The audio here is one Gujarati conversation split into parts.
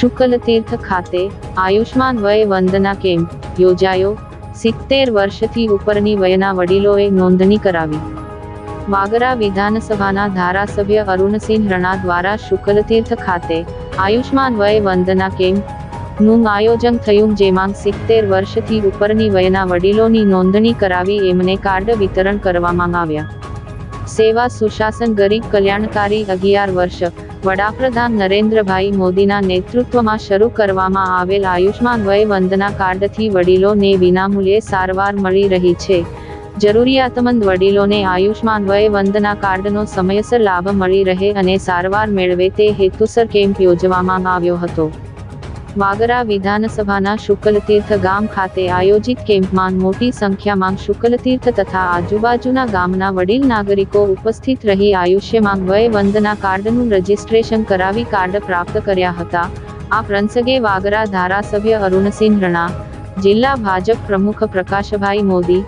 શુક્લતીર્થ ખાતે આયુષ્માન વય વંદના કેમ્પ યોજાયો। 70 વર્ષથી ઉપરની વયના વડીલોએ નોંધણી કરાવી। વાગરા વિધાનસભાના ધારાસભ્ય અરુણસિંહ રણા દ્વારા શુક્લતીર્થ ખાતે આયુષ્માન વય વંદના કેમ્પનું આયોજન થયું, જેમાં 70 વર્ષથી ઉપરની વયના વડીલોની નોંધણી કરાવી એમને કાર્ડ વિતરણ કરવામાં આવ્યા। સેવા સુશાસન ગરીબ કલ્યાણકારી 11 વર્ષ વડાપ્રધાન નરેન્દ્રભાઈ મોદીના નેતૃત્વમાં શરૂ કરવામાં આવેલ આયુષ્માન વય વંદના કાર્ડથી વડીલોને વિનામૂલ્યે સારવાર મળી રહી છે। જરૂરિયાતમંદ વડીલોને આયુષ્માન વય વંદના કાર્ડનો સમયસર લાભ મળી રહે અને સારવાર મેળવે તે હેતુસર કેમ્પ યોજવામાં આવ્યો હતો। વાગરા વિધાનસભાના શુક્લતીર્થ ગામ ખાતે આયોજિત કેમ્પમાં મોટી સંખ્યામાં શુક્લતીર્થ તથા આજુબાજુના ગામના વડીલ નાગરિકો ઉપસ્થિત રહી આયુષ્યમાન વય વંદના કાર્ડનું રજીસ્ટ્રેશન કરાવી કાર્ડ પ્રાપ્ત કર્યા હતા। આ પ્રસંગે વાગરા ધારાસભ્ય અરુણસિંહ રણા, જિલ્લા ભાજપ પ્રમુખ પ્રકાશભાઈ મોદી,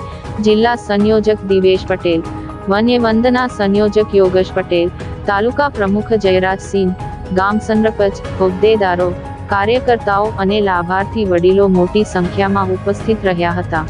જિલ્લા સંયોજક દિવેશ પટેલ, વન્ય વંદના સંયોજક યોગેશ પટેલ, તાલુકા પ્રમુખ જયરાજસિંહ, ગામ સરપંચ, હોદ્દેદારો, કાર્યકર્તાઓ અને લાભાર્થી વડીલો મોટી સંખ્યામાં ઉપસ્થિત રહ્યા હતા।